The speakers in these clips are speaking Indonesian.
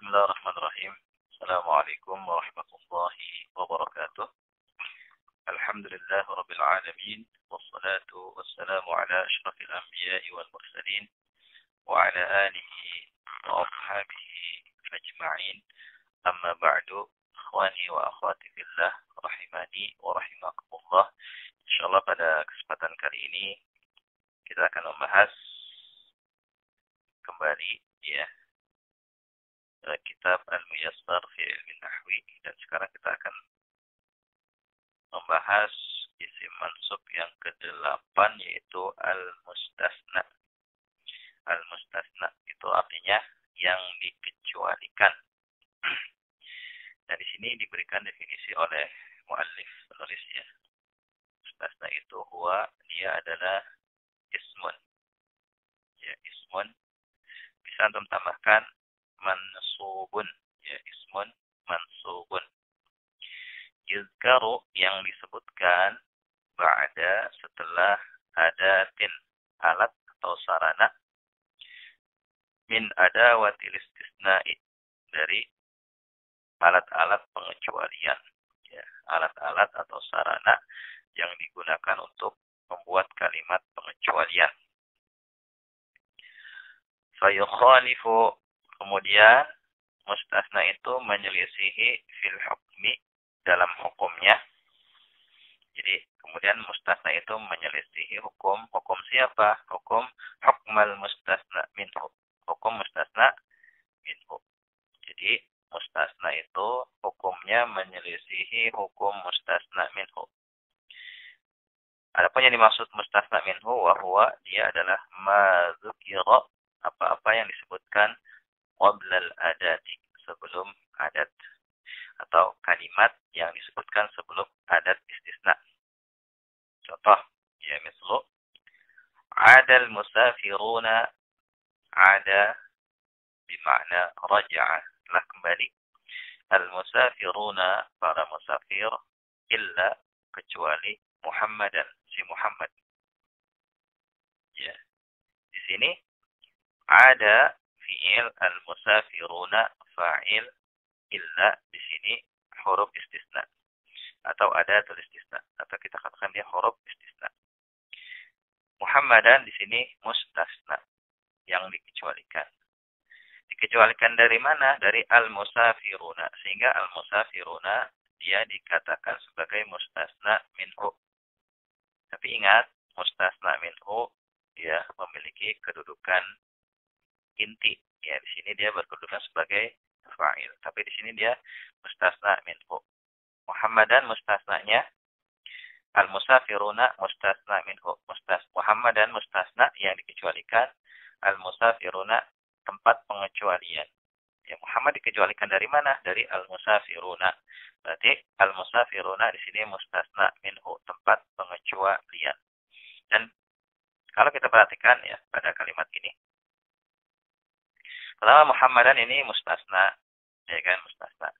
Bismillahirrahmanirrahim. Assalamualaikum warahmatullahi wabarakatuh. Alhamdulillah rabbil alamin. Wassalatu wassalamu ala ashrafil anbiya'i wal mursalin. Wa ala alihi wa ashabihi ajma'in. Amma ba'du. Ikhwani wa akhwati fillah. Rahimani wa rahimakumullah. InsyaAllah pada kesempatan kali ini kita akan membahas kembali kitab Al-Muyassar fi Ilmi Nahwi, dan sekarang kita akan membahas isim mansub yang ke-8, yaitu al-mustasna. Al-mustasna itu artinya yang dikecualikan. Dan di sini diberikan definisi oleh muallif penulis ya. Mustasna itu dia adalah ismun. Ya, ismun bisa antum tambahkan mansubun, ya, ismun mansubun. Yuzkaru yang disebutkan ba'da setelah adatin, alat atau sarana, min adawatil istisna'i, dari alat-alat pengecualian, ya, alat-alat atau sarana yang digunakan untuk membuat kalimat pengecualian. Fayukhalifu, kemudian mustasna itu menyelisihi fil hukmi, dalam hukumnya. Jadi kemudian mustasna itu menyelisihi hukum siapa? Hukum hukmal mustasna minhu. Hukum mustasna minhu. Jadi mustasna itu hukumnya menyelisihi hukum mustasna minhu. Adapun yang dimaksud mustasna minhu wahwa, dia adalah ma dzukira, apa-apa yang disebutkan qablal adati, sebelum adat, atau kalimat yang disebutkan sebelum adat istisna. Contoh, ya, mislu adal musafiruna, ada bermakna raja'a, telah kembali. Al musafiruna, para musafir, illa, kecuali Muhammadan, si Muhammad. Ya, di sini ada fi'il, al-musafiruna fa'il, illa di sini huruf istisna atau adatul istisna, atau kita katakan dia huruf istisna. Muhammadan di sini mustasna, yang dikecualikan. Dikecualikan dari mana? Dari al-musafiruna, sehingga al-musafiruna dia dikatakan sebagai mustasna minhu. Tapi ingat, mustasna minhu dia memiliki kedudukan inti. Ya, di sini dia berkedudukan sebagai fa'il. Tapi di sini dia mustasna minhu. Muhammadan mustasnanya, al-musafiruna mustasna minhu. Muhammadan mustasna yang dikecualikan, al-musafiruna tempat pengecualian. Ya, Muhammad dikecualikan dari mana? Dari al-musafiruna. Berarti al-musafiruna di sini mustasna minhu, tempat pengecualian. Dan kalau kita perhatikan ya pada kalimat ini, pertama Muhammadan ini mustasna, ya kan, mustasna.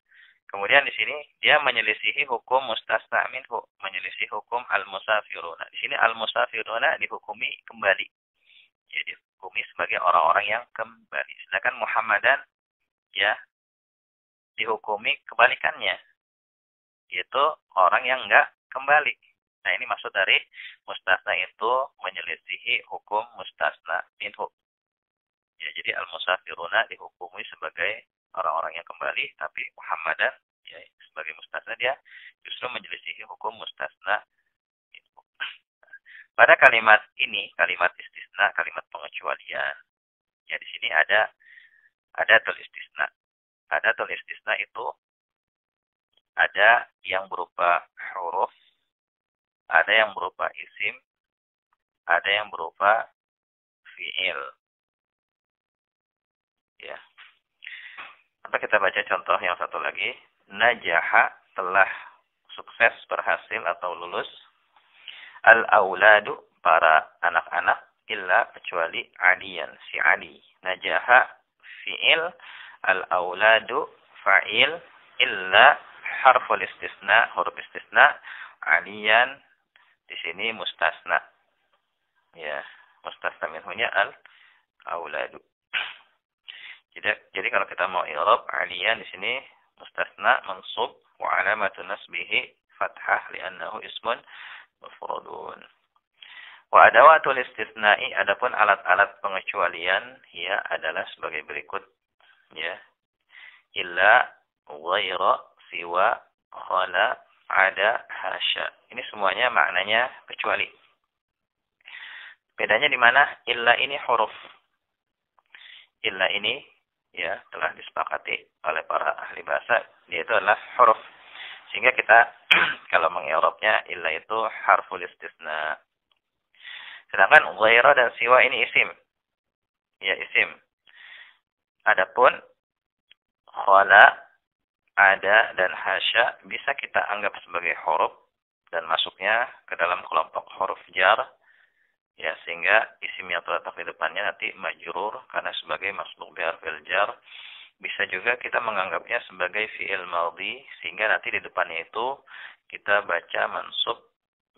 Kemudian di sini dia menyelisihi hukum mustasna minhu, menyelisihi hukum al-musafiruna. Di sini al-musafiruna dihukumi kembali. Ya, dihukumi sebagai orang-orang yang kembali. Sedangkan Muhammadan ya dihukumi kebalikannya, yaitu orang yang enggak kembali. Nah, ini maksud dari mustasna itu menyelisihi hukum mustasna minhu. Ya, jadi al-musafiruna dihukumi sebagai orang-orang yang kembali, tapi Muhammadan ya sebagai mustasna dia justru menyelisihi hukum mustasna minhu. Pada kalimat ini, kalimat istisna, kalimat pengecualian, ya di sini ada adatul istisna. Adatul istisna itu ada yang berupa huruf, ada yang berupa isim, ada yang berupa fi'il. Ya. Maka kita baca contoh yang satu lagi. Najaha, telah sukses, berhasil atau lulus. Al-auladu, para anak-anak, illa, kecuali Adiyan, si Adi. Najaha fi'il, al-auladu fa'il, illa harful istisna, huruf istisna, Adiyan di sini mustasna. Ya, mustasna minhunya al-auladu. Jadi kalau kita mau i'rab aliyan di sini mustasna mansub wa alamatu nasbihi fathah li'annahu ismun mufradun. Wa adawatul istisna'i, adapun alat-alat pengecualian ya adalah sebagai berikut ya. Illa, ghaira, siwa, khala, ada, hasya. Ini semuanya maknanya kecuali. Bedanya di mana? Illa ini huruf. Illa ini ya telah disepakati oleh para ahli bahasa, dia itu adalah huruf. Sehingga kita kalau mengi'rabnya illa itu harful istisna. Sedangkan ghaira dan siwa ini isim. Ya, isim. Adapun khala, ada, dan hasya bisa kita anggap sebagai huruf dan masuknya ke dalam kelompok huruf jar. Ya, sehingga isim yang terletak di depannya nanti majrur karena sebagai masbuk bi harfil jar. Bisa juga kita menganggapnya sebagai fi'il madhi sehingga nanti di depannya itu kita baca mansub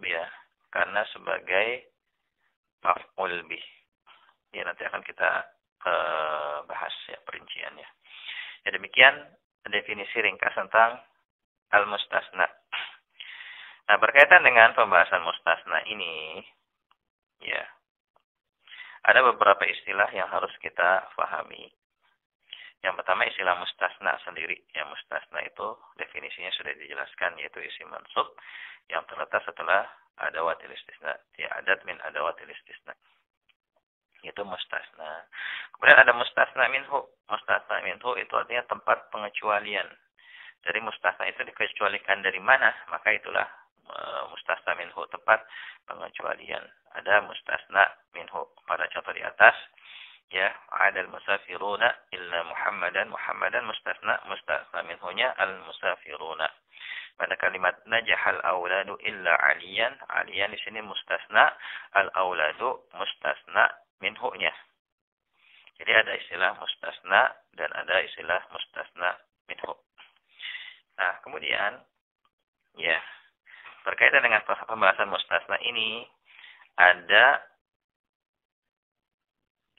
ya karena sebagai maf'ul bih. Ya, nanti akan kita bahas ya perinciannya. Ya, demikian definisi ringkas tentang al-mustasna. Nah, berkaitan dengan pembahasan mustasna ini, ya, ada beberapa istilah yang harus kita pahami. Yang pertama istilah mustasna sendiri. Yang mustasna itu definisinya sudah dijelaskan, yaitu isim mansub yang terletak setelah adawatil istisna. Ya, adat min adawatil istisna. Itu mustasna. Kemudian ada mustasna minhu. Mustasna minhu itu artinya tempat pengecualian. Jadi mustasna itu dikecualikan dari mana? Maka itulah mustasna minhu, tempat pengecualian. Ada mustasna minhu pada contoh di atas. Ya, adal musafiruna illa Muhammadan. Muhammadan mustasna minhunya al-musafiruna. Pada kalimat najahal auladu illa aliyan. Aliyan di sini mustasna, al-auladu mustasna minhunya. Jadi ada istilah mustasna dan ada istilah mustasna minhu. Nah, kemudian ya, berkaitan dengan pembahasan mustasna ini ada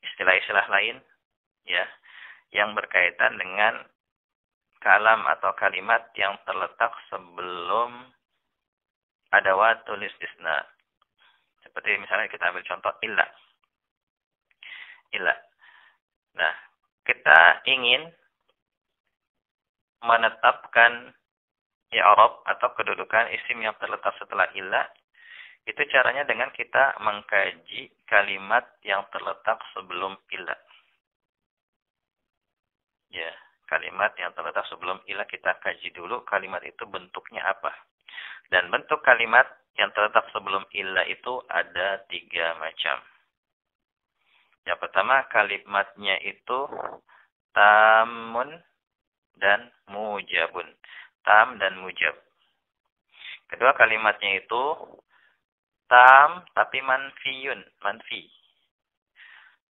istilah-istilah lain ya yang berkaitan dengan kalam atau kalimat yang terletak sebelum adawatul istisna. Seperti misalnya kita ambil contoh illa. Illa. Nah, kita ingin menetapkan i'rab atau kedudukan isim yang terletak setelah illa. Itu caranya dengan kita mengkaji kalimat yang terletak sebelum illa. Ya, kalimat yang terletak sebelum illa kita kaji dulu kalimat itu bentuknya apa. Dan bentuk kalimat yang terletak sebelum illa itu ada 3 macam. Yang pertama kalimatnya itu tamun dan mujabun. Tam dan mujab. Kedua kalimatnya itu tam tapi manfiyun, manfi.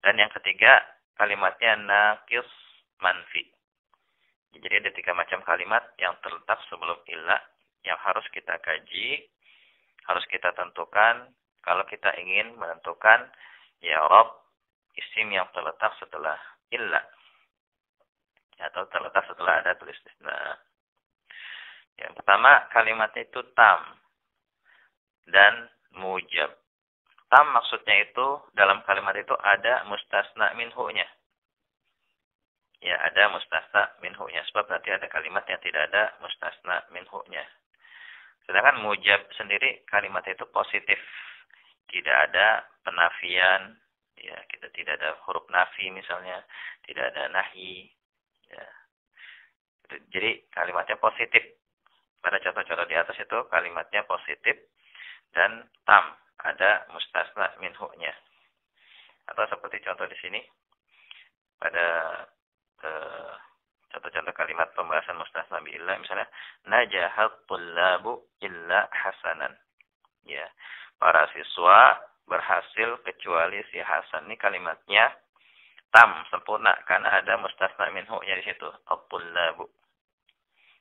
Dan yang ketiga kalimatnya naqis manfi. Jadi ada 3 macam kalimat yang terletak sebelum illa yang harus kita kaji, harus kita tentukan kalau kita ingin menentukan i'rab isim yang terletak setelah illa atau terletak setelah ada tulis istisna. Yang pertama kalimatnya itu tam dan mujab. Tam maksudnya itu dalam kalimat itu ada mustasna minhu-nya. Ya, ada mustasna minhu-nya. Sebab nanti ada kalimat yang tidak ada mustasna minhu-nya. Sedangkan mujab sendiri kalimat itu positif. Tidak ada penafian. Ya, kita tidak ada huruf nafi misalnya. Tidak ada nahi. Ya. Jadi kalimatnya positif. Pada contoh-contoh di atas itu kalimatnya positif. Dan tam. Ada mustasna minhu-nya. Atau seperti contoh di sini. Pada contoh-contoh kalimat pembahasan mustasna bi illa misalnya najahat tullabu illa hasanan. Ya, para siswa berhasil kecuali si Hasan. Ini kalimatnya tam, sempurna karena ada mustasna minhu-nya di situ, at-tullabu.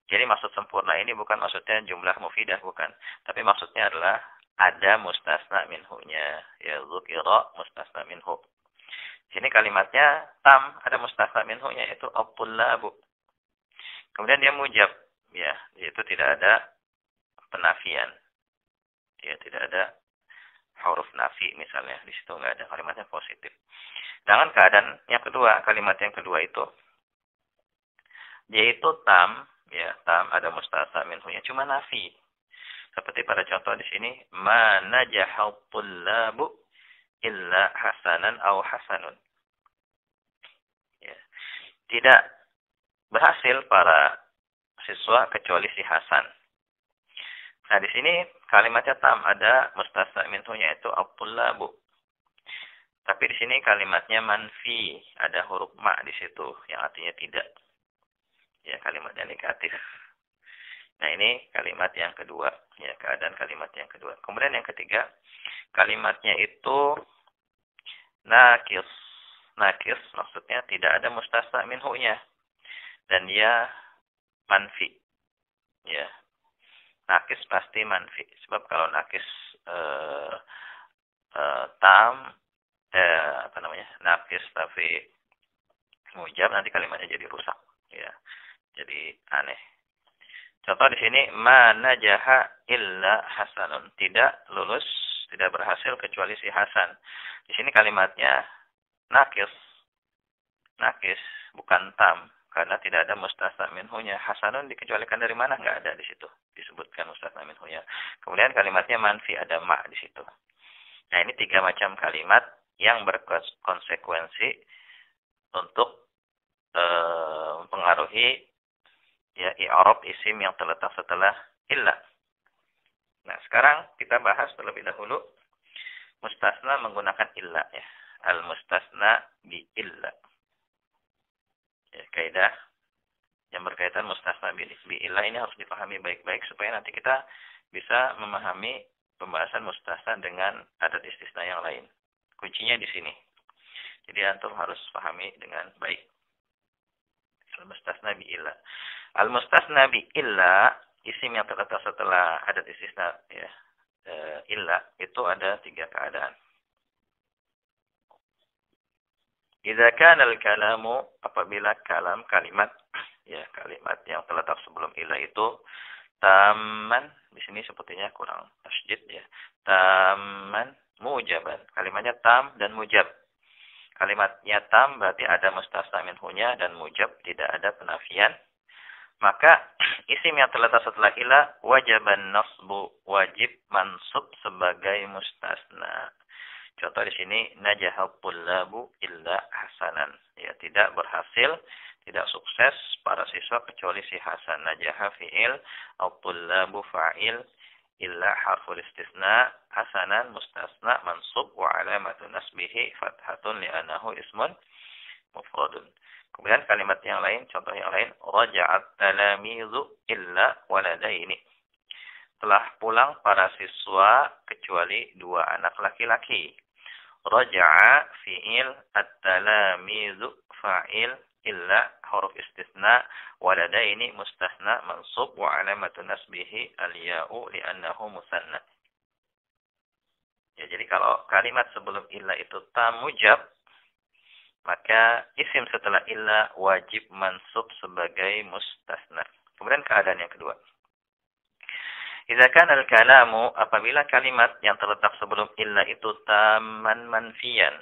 Jadi maksud sempurna ini bukan maksudnya jumlah mufidah, bukan, tapi maksudnya adalah ada mustasna minhu-nya. Ya, dzukira mustasna minhu. Sini kalimatnya tam, ada mustasna minhu-nya yaitu at-tullabu. Kemudian dia mujab, ya, yaitu tidak ada penafian. Ya, tidak ada huruf nafi misalnya, di situ nggak ada, kalimatnya positif. Sedangkan keadaan yang kedua, kalimat yang kedua itu yaitu tam, ya, tam ada mustasna minhu-nya cuma nafi. Seperti pada contoh di sini, ma najahal tullabu illa hasanan aw hasanun. Ya. Tidak berhasil para siswa kecuali si Hasan. Nah, di sini kalimatnya tam, ada mustasna minhunya itu at-tullabu. Tapi di sini kalimatnya manfi, ada huruf ma di situ yang artinya tidak. Ya, kalimatnya negatif. Nah, ini kalimat yang kedua, ya, keadaan kalimat yang kedua. Kemudian yang ketiga, kalimatnya itu nakis. Nakis maksudnya tidak ada mustasna minhunya dan dia manfi. Ya. Nakis pasti manfi. Sebab kalau nakis tam nakis tapi mujab, nanti kalimatnya jadi rusak. Ya. Jadi aneh. Contoh di sini, ma najaha illa hasanun. Tidak lulus, tidak berhasil kecuali si Hasan. Di sini kalimatnya nakis. Nakis, bukan tam. Karena tidak ada mustasna minhunya. Hasanun dikecualikan dari mana? Nggak ada di situ. Disebutkan mustasna minhunya. Kemudian kalimatnya manfi, ada ma di situ. Nah, ini 3 macam kalimat yang berkonsekuensi untuk mempengaruhi ya i'rab isim yang terletak setelah illa. Nah, sekarang kita bahas terlebih dahulu mustasna menggunakan illa, ya. Al-mustasna bi illa. Ya, kaidah yang berkaitan mustasna bi illa ini harus dipahami baik-baik supaya nanti kita bisa memahami pembahasan mustasna dengan adat istisna yang lain. Kuncinya di sini. Jadi antum harus pahami dengan baik. Al-mustasna bi illa. Al-mustasna bi illa, isim yang terletak setelah adat istisna, ya, illa, itu ada 3 keadaan. Idza kana al-kalamu, apabila kalimat, ya, kalimat yang terletak sebelum illa itu tamman, di sini sepertinya kurang tasydid, ya. Tamman mujaban. Kalimatnya tam dan mujab. Kalimatnya tam berarti ada mustasna minhunya dan mujab, tidak ada penafian. Maka isim yang terletak setelah illa wajaban nasbu, wajib mansub sebagai mustasna. Contoh di sini najahal tullabu illa hasanan. Ya, tidak berhasil, tidak sukses para siswa kecuali si Hasan. Najaha fi'il, at-tullabu fa'il, illa harful istisna, hasanan mustasna mansub wa alamatu nasbihi fathatun li'annahu ismun mufradun. Kemudian kalimat yang lain, contoh yang lain, raja'at talamizu illa waladaini. Telah pulang para siswa kecuali 2 anak laki-laki. Raja'a fi'il, at-talamizu fa'il, illa huruf istisna, waladaini mustasna mansub wa alamatu nasbihi al-ya'u li'annahu musanna. Ya, jadi kalau kalimat sebelum illa itu tamujab, maka isim setelah illa wajib mansub sebagai mustasna. Kemudian keadaan yang kedua. Idza kana al-kalamu, apabila kalimat yang terletak sebelum illa itu tamman manfiyan.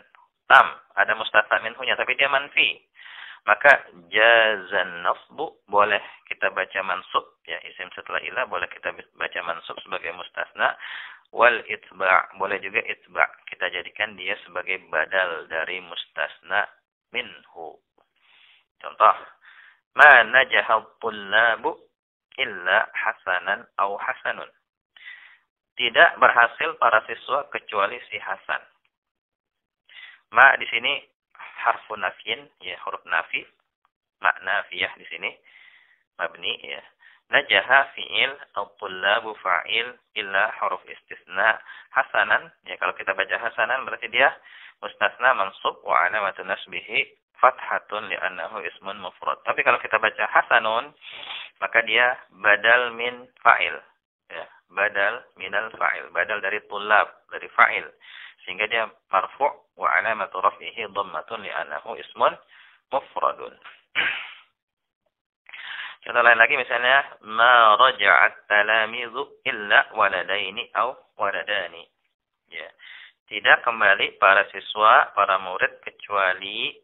Tam, ada mustasna minhunya tapi dia manfi. Maka jazan nasbu, boleh kita baca mansub, ya, isim setelah illa boleh kita baca mansub sebagai mustasna. Wal itba', boleh juga itba', kita jadikan dia sebagai badal dari mustasna minhu. Contoh, ma najahal tullabu illa hasanan au hasanun. Tidak berhasil para siswa kecuali si Hasan. Ma di sini harfu nafyin, ya, huruf nafi. Ma nafiyah di sini mabni, ya. Najaha fi'il, at-tullabu fa'il, illa huruf istisna, hasanan. Ya, kalau kita baca hasanan berarti dia mustasna mansub wa alamatu nasbihi fathatun li'annahu ismun mufrad. Tapi kalau kita baca hasanun, maka dia badal min fa'il. Ya, badal minal fa'il. Badal dari tullab, dari fa'il. sehingga dia marfu' wa alamatu raf'ihi dhammatun li'annahu ismun mufradun. Contoh lain lagi misalnya ma raja'at talamizu illa waladaini aw waladani. Ya. Tidak kembali para siswa, para murid kecuali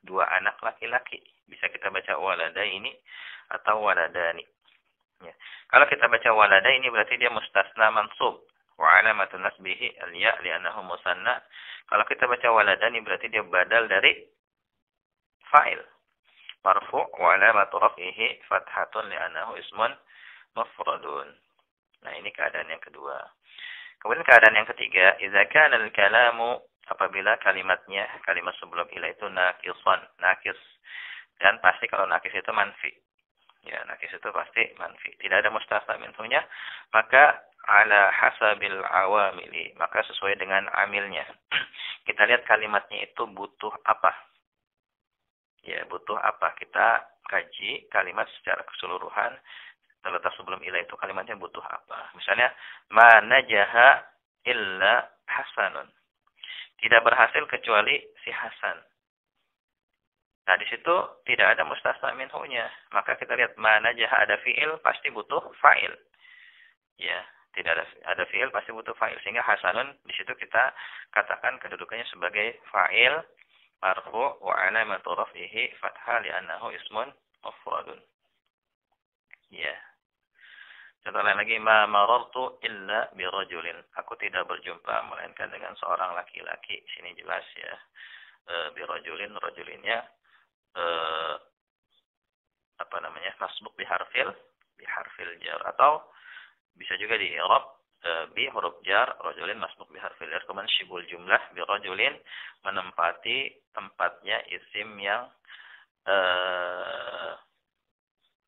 dua anak laki-laki. Bisa kita baca waladaini atau waladani. Ya. Kalau kita baca waladaini berarti dia mustasna mansub. Wa alamatun nasbihi al-ya' li'annahu musanna. Kalau kita baca waladani berarti dia badal dari fa'il. Marfu' wa alamatu raf'ihi fathatun li'annahu ismun mufradun. Nah, ini keadaan yang kedua. Kemudian keadaan yang ketiga, idza kana al-kalamu, apabila kalimatnya, kalimat sebelum ila itu naqisan, naqis. Dan pasti kalau naqis itu manfi. Ya, naqis itu pasti manfi. Tidak ada mustasna minhunya, maka ala hasabil awamili, maka sesuai dengan amilnya. Kita lihat kalimatnya itu butuh apa. Ya, butuh apa? Kita kaji kalimat secara keseluruhan. Terletak sebelum ila itu kalimatnya butuh apa? Misalnya, ma najaha illa hasanun. Tidak berhasil kecuali si Hasan. Nah, di situ tidak ada mustasna minhunya. Maka kita lihat ma najaha ada fi'il pasti butuh fa'il. Ya, tidak ada fi'il pasti butuh fa'il. Sehingga hasanun di situ kita katakan kedudukannya sebagai fa'il marfu' wa alamatu raf'ihi fathah li'annahu ismun mufradun. Ya. Contoh lain lagi, ma marartu illa bi rajulin. Aku tidak berjumpa melainkan dengan seorang laki-laki. Sini jelas ya. Bi rajulin, rajulinnya apa namanya? Masbuk bi harfil jar, atau bisa juga di i'rab bi huruf jar, rajulin masbuk bi harfil jar. Kemudian syibul jumlah bi rajulin menempati tempatnya isim yang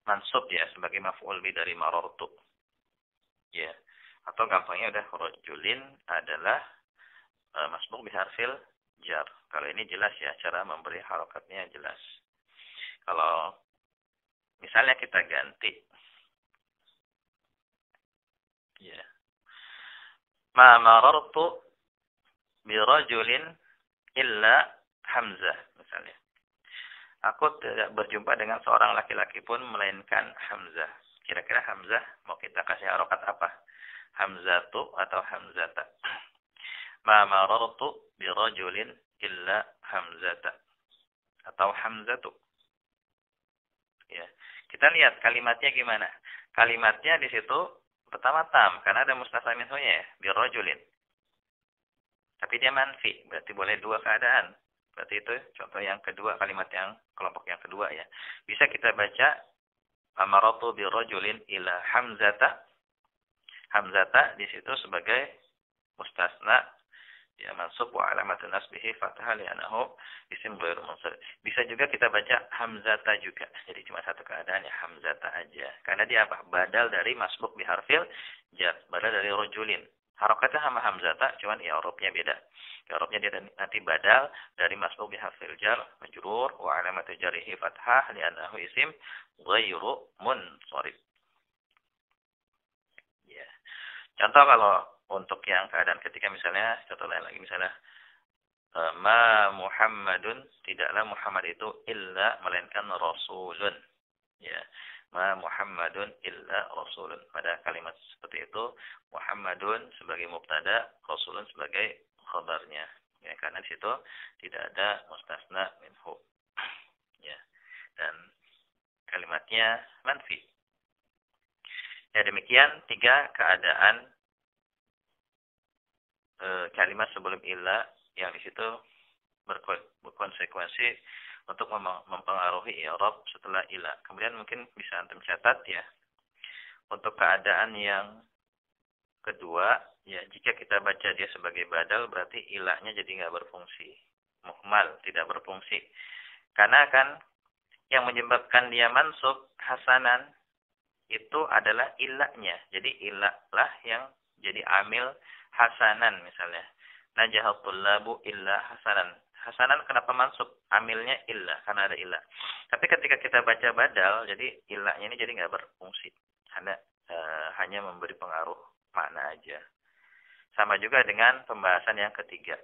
mansub ya sebagai maf'ul bi dari marartu. Ya. Atau gampangnya udah rajulin adalah masbuk bi harfil jar. Kalau ini jelas ya, cara memberi harokatnya jelas. Kalau misalnya kita ganti ya. Ma marartu bi rajulin illa Hamzah misalnya. Aku tidak berjumpa dengan seorang laki-laki pun melainkan Hamzah. Kira-kira Hamzah mau kita kasih harokat apa? Hamzatu atau Hamzata? Ma marartu bi rajulin illa Hamzata. Atau Hamzatu. Ya. Kita lihat kalimatnya gimana. Kalimatnya di situ pertama tam karena ada mustasna minhunya ya, bi rajulin. Tapi dia manfi, berarti boleh dua keadaan. Berarti itu contoh yang kedua, kalimat yang kelompok yang kedua ya. Bisa kita baca amaratu bi rajulin ila Hamzata. Hamzata di situ sebagai mustasna ya mansub wa alamatun nasbihi fathah li'annahu isim ghairu munsharif. Bisa juga kita baca Hamzata juga. Jadi cuma satu keadaan ya Hamzata aja. Karena dia apa? Badal dari masbuk bi harfil jar, badal dari rajulin. Harokatnya sama Hamzata, cuman i'rabnya beda. I'rabnya dia nanti badal dari masbuk bi harfil jar majrur wa alamatu jarrihi fathah li'annahu isim ghairu munsharif. Ya. Contoh kalau untuk yang keadaan ketika misalnya contoh lain lagi misalnya ma Muhammadun, tidaklah Muhammad itu illa melainkan rasulun. Ya. Ma Muhammadun illa rasulun. Pada kalimat seperti itu Muhammadun sebagai mubtada, rasulun sebagai khabarnya. Ya, karena di situ tidak ada mustasna minhu. Ya. Dan kalimatnya manfi. Ya, demikian tiga keadaan kalimat sebelum illa yang di situ berkonsekuensi untuk mempengaruhi i'rab setelah illa. Kemudian mungkin bisa antum catat ya. Untuk keadaan yang kedua, ya jika kita baca dia sebagai badal berarti ilahnya jadi nggak berfungsi. Muhmal, tidak berfungsi. Karena kan yang menyebabkan dia mansub hasanan itu adalah ilahnya. Jadi ilahlah yang jadi amil hasanan misalnya. Najahatul labu illa hasanan. Hasanan kenapa mansub? Amilnya illah, karena ada illah. Tapi ketika kita baca badal, jadi illahnya ini jadi nggak berfungsi. Hanya memberi pengaruh makna aja. Sama juga dengan pembahasan yang ketiga.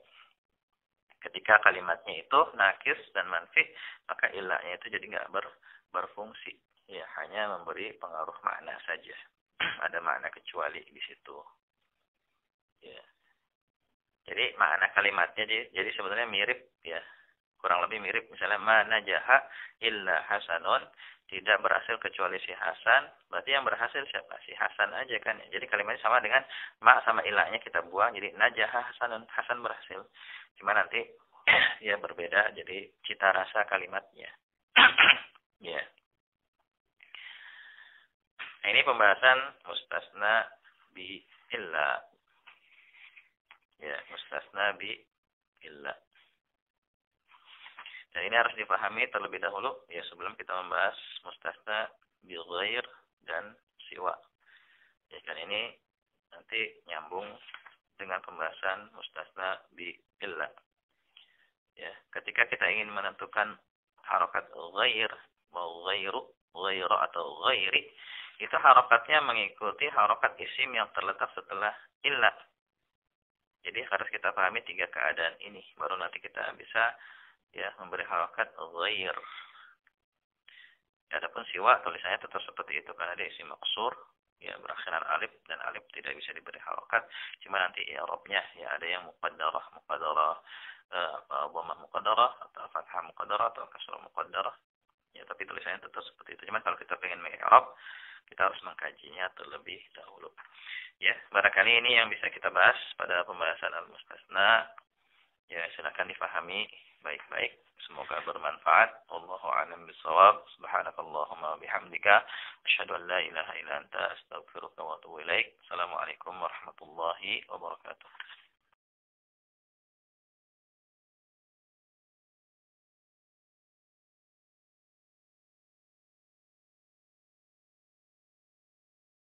Ketika kalimatnya itu nakis dan manfi, maka ilahnya itu jadi nggak berfungsi. Ya, hanya memberi pengaruh makna saja. Ada makna kecuali di situ. Ya. Jadi makna kalimatnya jadi sebenarnya mirip ya. Kurang lebih mirip, misalnya mana jaha illa hasanun, tidak berhasil kecuali si Hasan, berarti yang berhasil siapa? Si Hasan aja kan. Jadi kalimatnya sama dengan ma sama ilahnya kita buang, jadi najaha hasanun, Hasan berhasil. Cuma nanti ya berbeda, jadi cita rasa kalimatnya. Ya. Nah, ini pembahasan mustasna bi illa. Ya, mustasna bi illa. Dan ini harus dipahami terlebih dahulu ya sebelum kita membahas mustasna bi ghair dan siwa. Ya kan ini nanti nyambung dengan pembahasan mustasna bi illa. Ya, ketika kita ingin menentukan harokat ghair, mau ghairu atau ghairi, itu harokatnya mengikuti harokat isim yang terletak setelah illa. Jadi harus kita pahami tiga keadaan ini, baru nanti kita bisa ya memberi harokat ghair. Adapun siwa tulisannya tetap seperti itu karena dia isim maksur ya berakhiran alif dan alif tidak bisa diberi harokat. Cuma nanti i'rabnya ya ada yang muqaddarah dhamma muqaddarah atau fathah muqaddarah atau kasrah muqaddarah. Ya tapi tulisannya tetap seperti itu. Cuma kalau kita pengen mengi'rab kita harus mengkajinya terlebih dahulu. Ya, barangkali ini yang bisa kita bahas pada pembahasan al-mustasna. Ya, silakan difahami baik-baik. Semoga bermanfaat. Wallahu a'lam bishawab. Subhanakallahumma bihamdika asyhadu an la ilaha illa anta astaghfiruka wa atubu ilaik. Assalamualaikum warahmatullahi wabarakatuh.